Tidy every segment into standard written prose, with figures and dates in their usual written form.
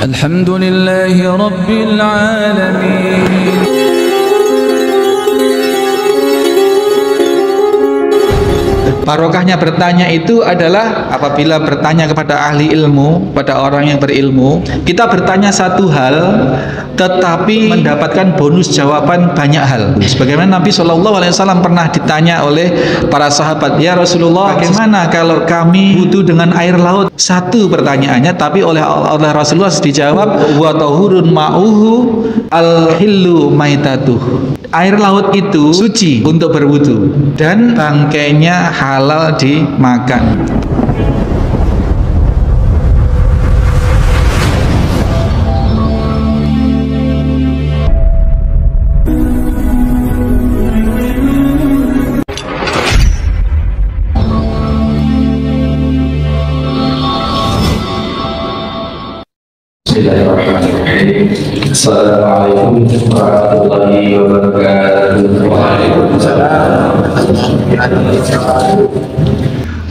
Alhamdulillahi Rabbil Alamin. Barokahnya bertanya itu adalah apabila bertanya kepada ahli ilmu, pada orang yang berilmu, kita bertanya satu hal tetapi mendapatkan bonus jawaban banyak hal. Sebagaimana Nabi SAW pernah ditanya oleh para sahabat, "Ya Rasulullah, bagaimana kalau kami wudu dengan air laut?" Satu pertanyaannya, tapi oleh Rasulullah dijawab, "Wa tahurun ma'uhu al-hillu maitatuh." Air laut itu suci untuk berwudu dan bangkainya halal dimakan. Bismillahirrahmanirrahim. Assalamualaikum warahmatullahi wabarakatuh. Waalaikumsalam.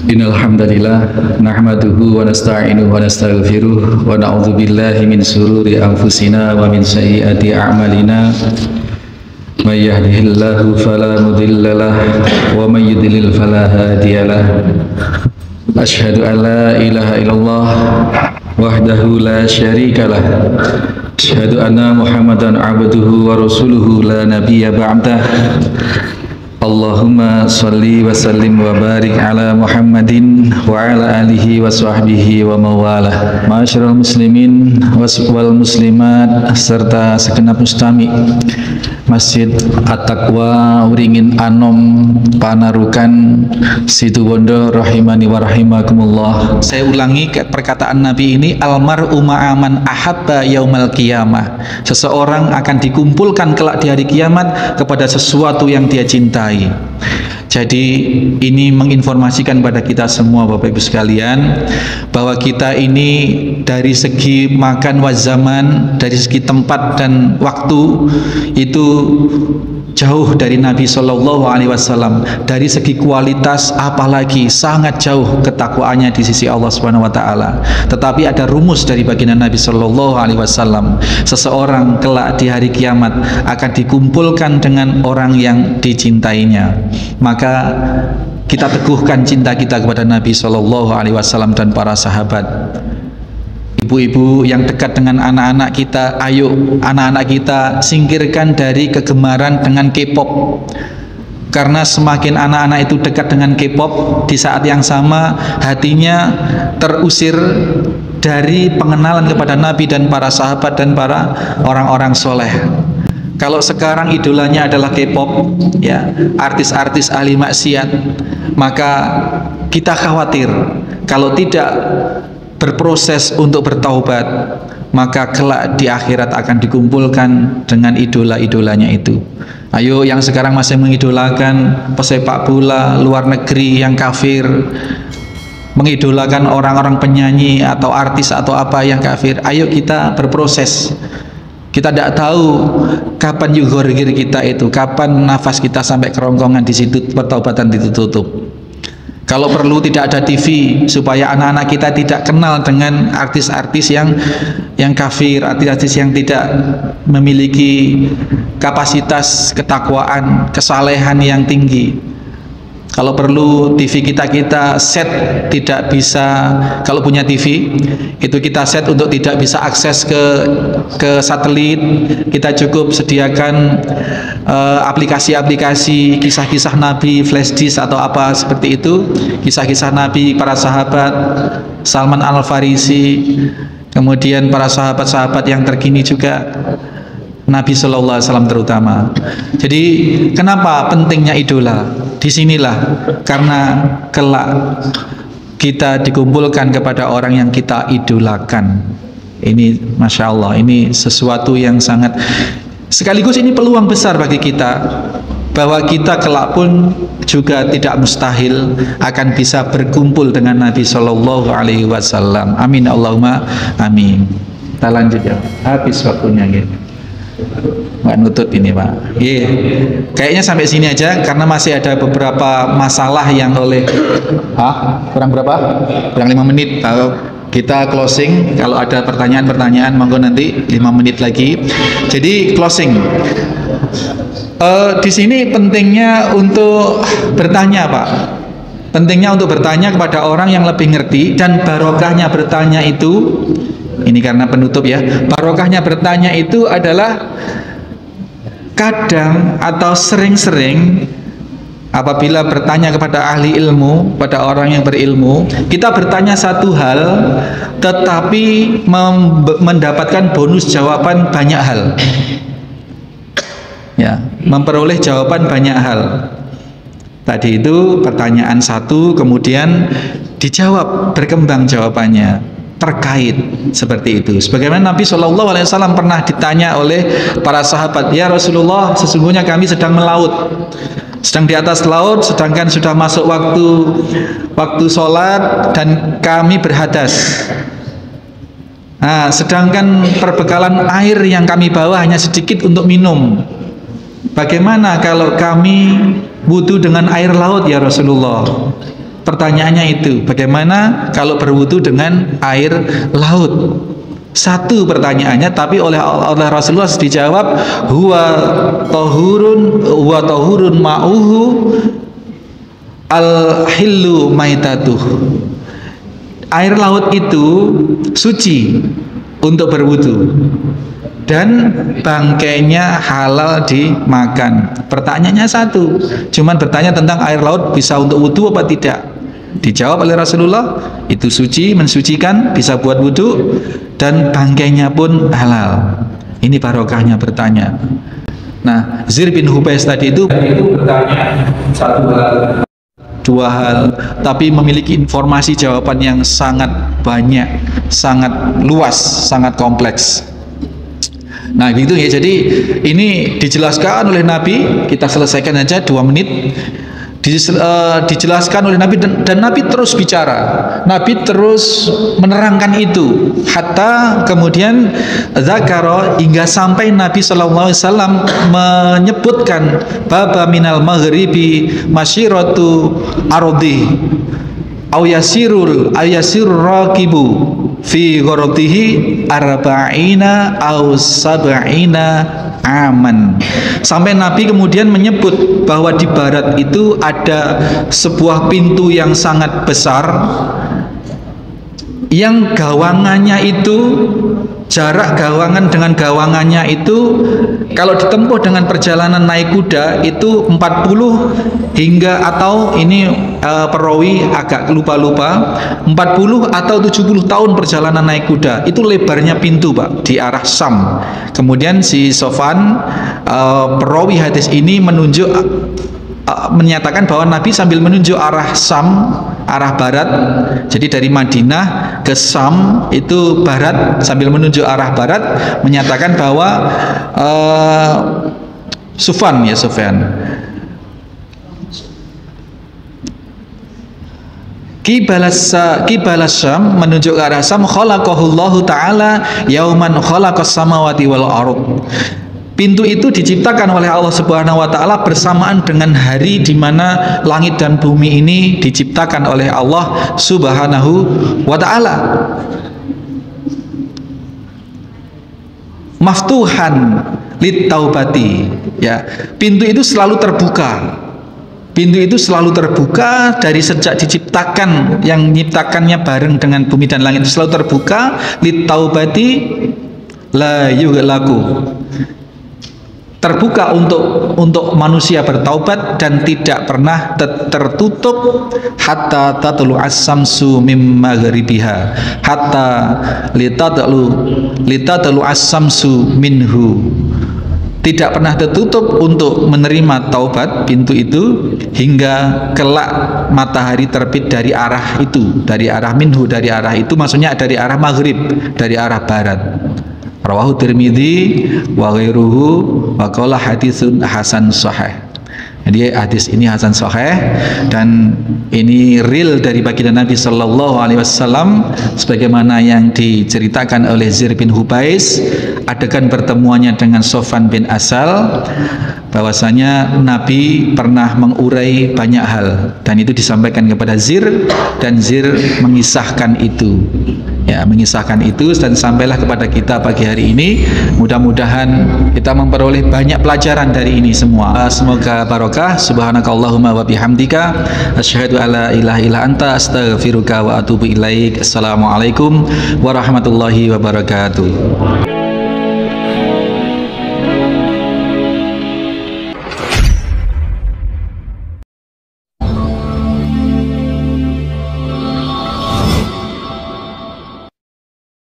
Innal hamdalillah nahmaduhu wa nasta'inuhu wa nastaghfiruh wa na'udzu billahi min shururi anfusina wa min sayyiati a'malina. May yahdihillahu fala mudilla lahu wa may yudlil fala hadiyalah. Asyhadu an la ilaha illallah wahdahu la syarikalah. Asyhadu anna Muhammadan abduhu wa rasuluhu la nabiyya ba'dah. Allahumma salli wa sallim wa barik ala Muhammadin wa ala alihi wa sahbihi wa mawalah. Ma'asyiral muslimin wal muslimat serta segenap mustami Masjid At-Taqwa Wringin Anom Panarukan Situbondo rahimani wa rahimakumullah. Saya ulangi perkataan Nabi ini, almar'u ma'aman ahabba yaumal qiyamah. Seseorang akan dikumpulkan kelak di hari kiamat kepada sesuatu yang dia cintai. Jadi ini menginformasikan pada kita semua Bapak Ibu sekalian bahwa kita ini dari segi makan wa zaman, dari segi tempat dan waktu itu jauh dari Nabi Shallallahu Alaihi Wasallam. Dari segi kualitas apalagi sangat jauh ketakwaannya di sisi Allah Subhanahu Wa Taala. Tetapi ada rumus dari baginda Nabi Shallallahu Alaihi Wasallam. Seseorang kelak di hari kiamat akan dikumpulkan dengan orang yang dicintainya. Maka kita teguhkan cinta kita kepada Nabi Shallallahu Alaihi Wasallam dan para sahabat. Ibu-ibu yang dekat dengan anak-anak kita, ayo anak-anak kita singkirkan dari kegemaran dengan K-pop. Karena semakin anak-anak itu dekat dengan K-pop, di saat yang sama hatinya terusir dari pengenalan kepada Nabi dan para sahabat dan para orang-orang soleh. Kalau sekarang idolanya adalah K-pop, ya, artis-artis ahli maksiat, maka kita khawatir kalau tidak berproses untuk bertaubat, maka kelak di akhirat akan dikumpulkan dengan idola-idolanya itu. Ayo yang sekarang masih mengidolakan pesepak bola luar negeri yang kafir, mengidolakan orang-orang penyanyi atau artis atau apa yang kafir, ayo kita berproses. Kita tidak tahu kapan yughorgir kita itu, kapan nafas kita sampai kerongkongan di situ, pertaubatan ditutup. Kalau perlu tidak ada TV supaya anak-anak kita tidak kenal dengan artis-artis yang kafir, artis-artis yang tidak memiliki kapasitas ketakwaan, kesalehan yang tinggi. Kalau perlu TV kita set tidak bisa, kalau punya TV itu kita set untuk tidak bisa akses ke satelit. Kita cukup sediakan aplikasi-aplikasi kisah-kisah Nabi, flash disk atau apa seperti itu, kisah-kisah Nabi, para sahabat, Salman Al-Farisi, kemudian para sahabat-sahabat yang terkini juga, Nabi Shallallahu Alaihi Wasallam terutama. Jadi kenapa pentingnya idola? Disinilah karena kelak kita dikumpulkan kepada orang yang kita idolakan. Ini Masya Allah, ini sesuatu yang sangat, sekaligus ini peluang besar bagi kita, bahwa kita kelak pun juga tidak mustahil akan bisa berkumpul dengan Nabi Shallallahu Alaihi Wasallam. Amin Allahumma amin. Kita lanjut ya, habis waktunya gitu. Nggak nutut ini Pak. Yeah. Kayaknya sampai sini aja karena masih ada beberapa masalah yang oleh kurang berapa? Kurang 5 menit. kita closing. Kalau ada pertanyaan-pertanyaan monggo nanti 5 menit lagi. Jadi closing. Di sini pentingnya untuk bertanya, Pak. Pentingnya untuk bertanya kepada orang yang lebih ngerti, dan barokahnya bertanya itu, ini karena penutup ya, barokahnya bertanya itu adalah kadang atau sering-sering apabila bertanya kepada ahli ilmu, pada orang yang berilmu, kita bertanya satu hal tetapi mendapatkan bonus jawaban banyak hal. Ya, memperoleh jawaban banyak hal. Tadi itu pertanyaan satu, kemudian dijawab, berkembang jawabannya terkait, seperti itu. Sebagaimana Nabi SAW pernah ditanya oleh para sahabat, "Ya Rasulullah, sesungguhnya kami sedang melaut, sedang di atas laut, sedangkan sudah masuk waktu sholat dan kami berhadas. Nah, sedangkan perbekalan air yang kami bawa hanya sedikit untuk minum. Bagaimana kalau kami wudu dengan air laut ya Rasulullah?" Pertanyaannya itu, bagaimana kalau berwudu dengan air laut? Satu pertanyaannya, tapi oleh Rasulullah dijawab, huwa tahurun ma'uhu al-hillu maitatuh. Air laut itu suci untuk berwudu dan bangkainya halal dimakan. Pertanyaannya satu, cuman bertanya tentang air laut bisa untuk wudu apa tidak. Dijawab oleh Rasulullah, itu suci, mensucikan, bisa buat wudu, dan bangkainya pun halal. Ini barokahnya bertanya. Nah, Zir bin Hubais tadi itu bertanya satu hal, dua hal, tapi memiliki informasi jawaban yang sangat banyak, sangat luas, sangat kompleks. Nah gitu ya, jadi ini dijelaskan oleh Nabi, kita selesaikan aja 2 menit. Dijelaskan oleh Nabi, dan Nabi terus bicara, Nabi terus menerangkan itu, hatta kemudian zakaro, hingga sampai Nabi SAW menyebutkan baba minal maghribi masyiratu ardi au yasirul raqibu fi ghoratihi arba'ina au sab'ina aman. Sampai Nabi kemudian menyebut bahwa di barat itu ada sebuah pintu yang sangat besar, yang gawangannya itu, jarak gawangan dengan gawangannya itu kalau ditempuh dengan perjalanan naik kuda itu 40 hingga, atau ini perawi agak lupa-lupa, 40 atau 70 tahun perjalanan naik kuda. Itu lebarnya pintu, Pak, di arah Sam. Kemudian si Sofan, perawi hadis ini menyatakan bahwa Nabi sambil menunjuk arah Sam, arah barat. Jadi dari Madinah ke Sam itu barat, sambil menunjuk arah barat, menyatakan bahwa Sufyan Kibalas Syam, menunjuk ke arah Syam, khalaqahullahu ta'ala yauman khalaqas samawati wal ardh. Pintu itu diciptakan oleh Allah Subhanahu wa taala bersamaan dengan hari di mana langit dan bumi ini diciptakan oleh Allah Subhanahu wa taala. Maftuhan lit taubati, ya. Pintu itu selalu terbuka. Pintu itu selalu terbuka dari sejak diciptakan, yang menciptakannya bareng dengan bumi dan langit itu selalu terbuka, lit taubati la yughlaqu. Terbuka untuk manusia bertaubat dan tidak pernah tertutup hatta tatlu as-samsu mim maghribiha, hatta litatlu as-samsu minhu. Tidak pernah tertutup untuk menerima taubat pintu itu hingga kelak matahari terbit dari arah itu, dari arah minhu, dari arah itu maksudnya dari arah maghrib, dari arah barat. Rawahu Tirmidzi wa ghairuhu wa qala haditsun hasan sahih. Jadi hadis ini hasan sahih, dan ini real dari baginda Nabi sallallahu alaihi wasallam sebagaimana yang diceritakan oleh Zir bin Hubais, adegan pertemuannya dengan Sofan bin Asal, bahwasanya Nabi pernah mengurai banyak hal dan itu disampaikan kepada Zir, dan Zir mengisahkan itu. ya mengisahkan itu dan sampailah kepada kita pagi hari ini. Mudah-mudahan kita memperoleh banyak pelajaran dari ini semua. Semoga barokah. Subhanakallahumma wa bihamdika asyhadu alla ilaha illa anta astaghfiruka wa atubu ilaik. Assalamualaikum warahmatullahi wabarakatuh.